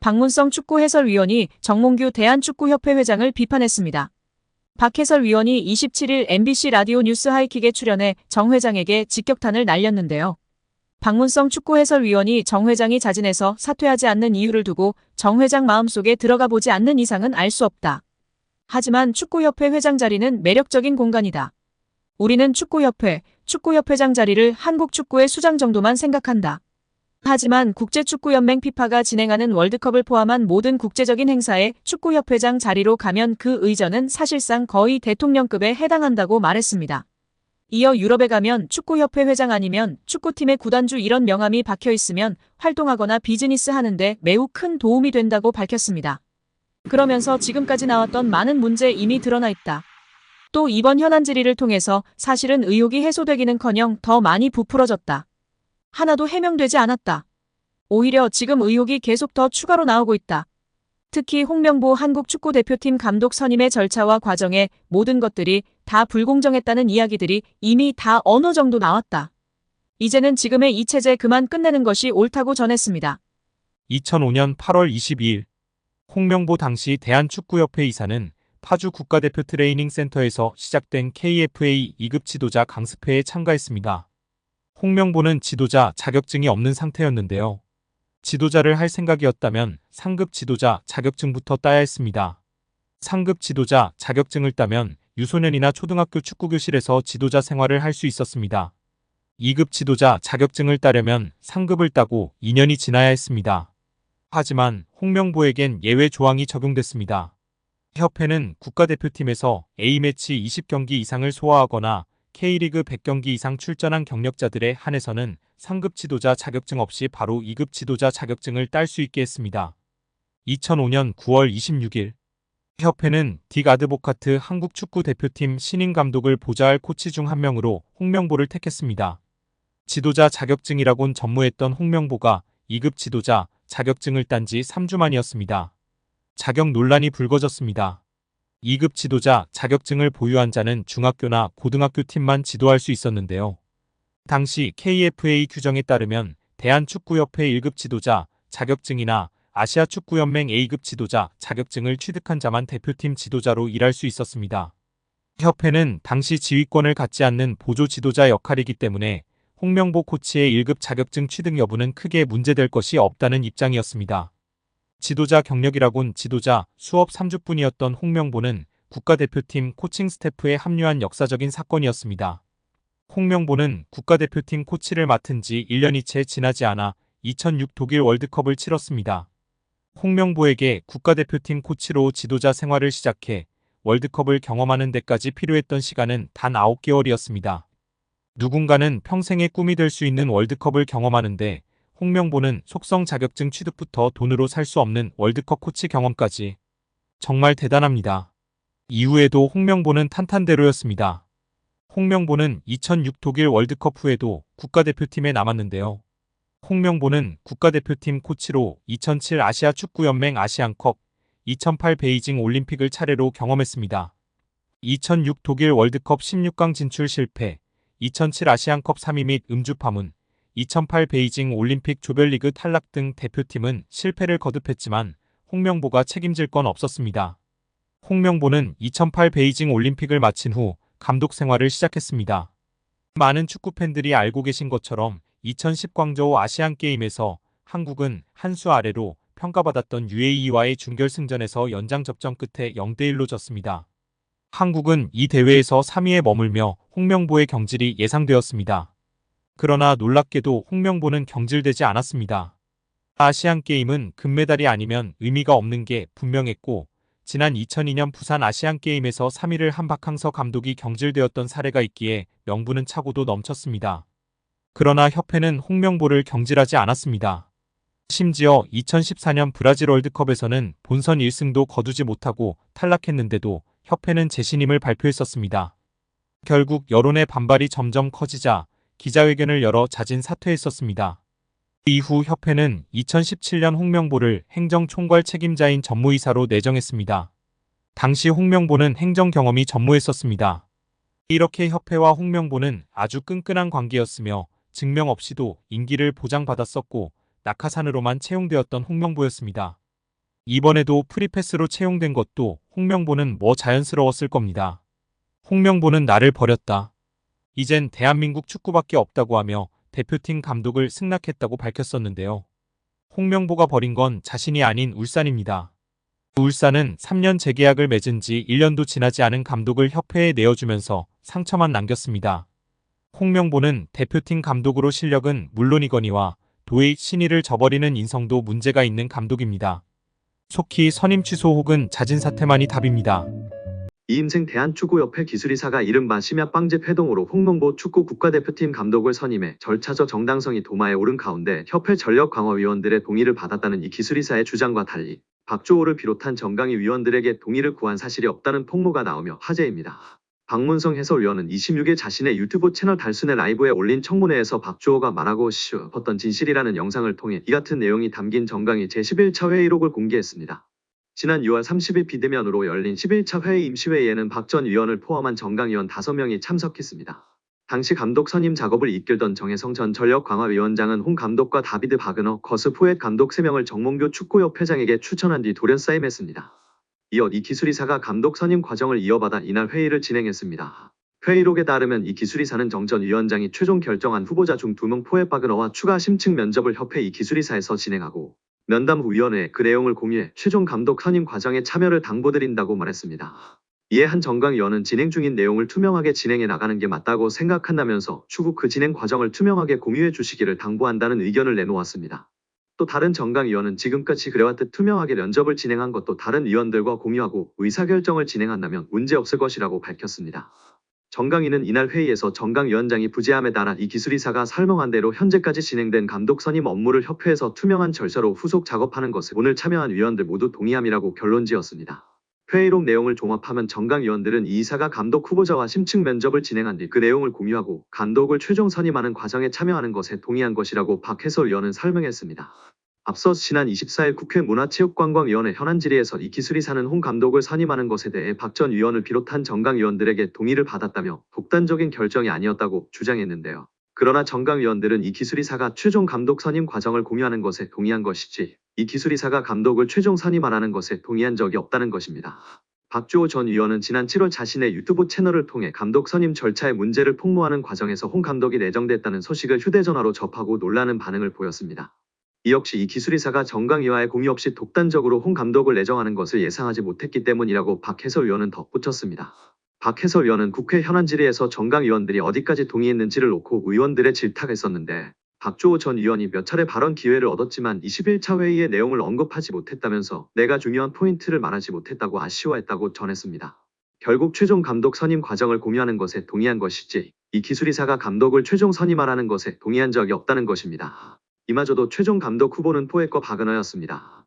박문성 축구 해설위원이 정몽규 대한축구협회 회장을 비판했습니다. 박 해설위원이 27일 MBC 라디오 뉴스 하이킥에 출연해 정 회장에게 직격탄을 날렸는데요. 박문성 축구 해설위원이 정 회장이 자진해서 사퇴하지 않는 이유를 두고 정 회장 마음속에 들어가 보지 않는 이상은 알 수 없다. 하지만 축구협회 회장 자리는 매력적인 공간이다. 우리는 축구협회장 자리를 한국 축구의 수장 정도만 생각한다. 하지만 국제축구연맹 피파가 진행하는 월드컵을 포함한 모든 국제적인 행사에 축구협회장 자리로 가면 그 의전은 사실상 거의 대통령급에 해당한다고 말했습니다. 이어 유럽에 가면 축구협회 회장 아니면 축구팀의 구단주 이런 명함이 박혀 있으면 활동하거나 비즈니스 하는데 매우 큰 도움이 된다고 밝혔습니다. 그러면서 지금까지 나왔던 많은 문제 이미 드러나 있다. 또 이번 현안 질의를 통해서 사실은 의혹이 해소되기는커녕 더 많이 부풀어졌다. 하나도 해명되지 않았다. 오히려 지금 의혹이 계속 더 추가로 나오고 있다. 특히 홍명보 한국 축구대표팀 감독 선임의 절차와 과정에 모든 것들이 다 불공정했다는 이야기들이 이미 다 어느 정도 나왔다. 이제는 지금의 이 체제 그만 끝내는 것이 옳다고 전했습니다. 2005년 8월 22일 홍명보 당시 대한축구협회 이사는 파주 국가대표 트레이닝 센터에서 시작된 KFA 2급 지도자 강습회에 참가했습니다. 홍명보는 지도자 자격증이 없는 상태였는데요. 지도자를 할 생각이었다면 상급 지도자 자격증부터 따야 했습니다. 상급 지도자 자격증을 따면 유소년이나 초등학교 축구교실에서 지도자 생활을 할 수 있었습니다. 2급 지도자 자격증을 따려면 상급을 따고 2년이 지나야 했습니다. 하지만 홍명보에겐 예외 조항이 적용됐습니다. 협회는 국가대표팀에서 A매치 20경기 이상을 소화하거나 K리그 100경기 이상 출전한 경력자들에 한해서는 상급 지도자 자격증 없이 바로 2급 지도자 자격증을 딸 수 있게 했습니다. 2005년 9월 26일 협회는 딕 아드보카트 한국 축구 대표팀 신인 감독을 보좌할 코치 중 한 명으로 홍명보를 택했습니다. 지도자 자격증이라곤 전무했던 홍명보가 2급 지도자 자격증을 딴 지 3주 만이었습니다. 자격 논란이 불거졌습니다. 2급 지도자 자격증을 보유한 자는 중학교나 고등학교 팀만 지도할 수 있었는데요. 당시 KFA 규정에 따르면 대한축구협회 1급 지도자 자격증이나 아시아축구연맹 A급 지도자 자격증을 취득한 자만 대표팀 지도자로 일할 수 있었습니다. 협회는 당시 지휘권을 갖지 않는 보조 지도자 역할이기 때문에 홍명보 코치의 1급 자격증 취득 여부는 크게 문제될 것이 없다는 입장이었습니다. 지도자 경력이라곤 지도자 수업 3주뿐이었던 홍명보는 국가대표팀 코칭 스태프에 합류한 역사적인 사건이었습니다. 홍명보는 국가대표팀 코치를 맡은 지 1년이 채 지나지 않아 2006 독일 월드컵을 치렀습니다. 홍명보에게 국가대표팀 코치로 지도자 생활을 시작해 월드컵을 경험하는 데까지 필요했던 시간은 단 9개월이었습니다. 누군가는 평생의 꿈이 될 수 있는 월드컵을 경험하는데 홍명보는 속성 자격증 취득부터 돈으로 살 수 없는 월드컵 코치 경험까지. 정말 대단합니다. 이후에도 홍명보는 탄탄대로였습니다. 홍명보는 2006 독일 월드컵 후에도 국가대표팀에 남았는데요. 홍명보는 국가대표팀 코치로 2007 아시아 축구연맹 아시안컵, 2008 베이징 올림픽을 차례로 경험했습니다. 2006 독일 월드컵 16강 진출 실패, 2007 아시안컵 3위 및 음주 파문, 2008 베이징 올림픽 조별리그 탈락 등 대표팀은 실패를 거듭했지만 홍명보가 책임질 건 없었습니다. 홍명보는 2008 베이징 올림픽을 마친 후 감독 생활을 시작했습니다. 많은 축구팬들이 알고 계신 것처럼 2010 광저우 아시안게임에서 한국은 한 수 아래로 평가받았던 UAE와의 준결승전에서 연장 접전 끝에 0대1로 졌습니다. 한국은 이 대회에서 3위에 머물며 홍명보의 경질이 예상되었습니다. 그러나 놀랍게도 홍명보는 경질되지 않았습니다. 아시안게임은 금메달이 아니면 의미가 없는 게 분명했고 지난 2002년 부산 아시안게임에서 3위를 한 박항서 감독이 경질되었던 사례가 있기에 명분은 차고도 넘쳤습니다. 그러나 협회는 홍명보를 경질하지 않았습니다. 심지어 2014년 브라질 월드컵에서는 본선 1승도 거두지 못하고 탈락했는데도 협회는 재신임을 발표했었습니다. 결국 여론의 반발이 점점 커지자 기자회견을 열어 자진 사퇴했었습니다. 이후 협회는 2017년 홍명보를 행정총괄 책임자인 전무이사로 내정했습니다. 당시 홍명보는 행정 경험이 전무했었습니다. 이렇게 협회와 홍명보는 아주 끈끈한 관계였으며 증명 없이도 임기를 보장받았었고 낙하산으로만 채용되었던 홍명보였습니다. 이번에도 프리패스로 채용된 것도 홍명보는 뭐 자연스러웠을 겁니다. 홍명보는 나를 버렸다. 이젠 대한민국 축구밖에 없다고 하며 대표팀 감독을 승낙했다고 밝혔었는데요. 홍명보가 버린 건 자신이 아닌 울산입니다. 울산은 3년 재계약을 맺은 지 1년도 지나지 않은 감독을 협회에 내어주면서 상처만 남겼습니다. 홍명보는 대표팀 감독으로 실력은 물론이거니와 도의 신의를 저버리는 인성도 문제가 있는 감독입니다. 속히 선임 취소 혹은 자진 사퇴만이 답입니다. 이임생 대한축구협회 기술이사가 이른바 심야빵집 회동으로 홍명보 축구 국가대표팀 감독을 선임해 절차적 정당성이 도마에 오른 가운데 협회 전력강화위원들의 동의를 받았다는 이 기술이사의 주장과 달리 박주호를 비롯한 정강희 위원들에게 동의를 구한 사실이 없다는 폭로가 나오며 화제입니다. 박문성 해설위원은 26일 자신의 유튜브 채널 달순의 라이브에 올린 청문회에서 박주호가 말하고 싶었던 진실이라는 영상을 통해 이 같은 내용이 담긴 정강희 제11차 회의록을 공개했습니다. 지난 6월 30일 비대면으로 열린 11차 회의 임시회의에는 박 전 위원을 포함한 정강 위원 5명이 참석했습니다. 당시 감독 선임 작업을 이끌던 정혜성 전 전력강화위원장은 홍 감독과 다비드 바그너, 거스 포엣 감독 3명을 정몽규 축구협회장에게 추천한 뒤 돌연사임했습니다. 이어 이 기술이사가 감독 선임 과정을 이어받아 이날 회의를 진행했습니다. 회의록에 따르면 이 기술이사는 정 전 위원장이 최종 결정한 후보자 중 2명 포엣 바그너와 추가 심층 면접을 협회 이 기술이사에서 진행하고 면담 후 위원회에 그 내용을 공유해 최종 감독 선임 과정에 참여를 당부드린다고 말했습니다. 이에 한 정강 위원은 진행 중인 내용을 투명하게 진행해 나가는 게 맞다고 생각한다면서 추후 그 진행 과정을 투명하게 공유해 주시기를 당부한다는 의견을 내놓았습니다. 또 다른 정강 위원은 지금까지 그래왔듯 투명하게 면접을 진행한 것도 다른 위원들과 공유하고 의사결정을 진행한다면 문제없을 것이라고 밝혔습니다. 정강희는 이날 회의에서 정강 위원장이 부재함에 따라 이 기술이사가 설명한 대로 현재까지 진행된 감독 선임 업무를 협회에서 투명한 절차로 후속 작업하는 것을 오늘 참여한 위원들 모두 동의함이라고 결론지었습니다. 회의록 내용을 종합하면 정강 위원들은 이 이사가 감독 후보자와 심층 면접을 진행한 뒤 그 내용을 공유하고 감독을 최종 선임하는 과정에 참여하는 것에 동의한 것이라고 박 해설위원은 설명했습니다. 앞서 지난 24일 국회 문화체육관광위원회 현안 질의에서 이 기술이사는 홍 감독을 선임하는 것에 대해 박 전 위원을 비롯한 정강 위원들에게 동의를 받았다며 독단적인 결정이 아니었다고 주장했는데요. 그러나 정강 위원들은 이 기술이사가 최종 감독 선임 과정을 공유하는 것에 동의한 것이지 이 기술이사가 감독을 최종 선임하라는 것에 동의한 적이 없다는 것입니다. 박주호 전 위원은 지난 7월 자신의 유튜브 채널을 통해 감독 선임 절차의 문제를 폭로하는 과정에서 홍 감독이 내정됐다는 소식을 휴대전화로 접하고 놀라는 반응을 보였습니다. 이 역시 이 기술이사가 정강위와의 공유 없이 독단적으로 홍 감독을 내정하는 것을 예상하지 못했기 때문이라고 박 해설위원은 덧붙였습니다. 박 해설위원은 국회 현안 질의에서 정강위원들이 어디까지 동의했는지를 놓고 의원들의 질타했었는데 박주호 전 위원이 몇 차례 발언 기회를 얻었지만 21차 회의의 내용을 언급하지 못했다면서 내가 중요한 포인트를 말하지 못했다고 아쉬워했다고 전했습니다. 결국 최종 감독 선임 과정을 공유하는 것에 동의한 것이지 이 기술이사가 감독을 최종 선임하라는 것에 동의한 적이 없다는 것입니다. 이마저도 최종 감독 후보는 포엣과 바그너였습니다.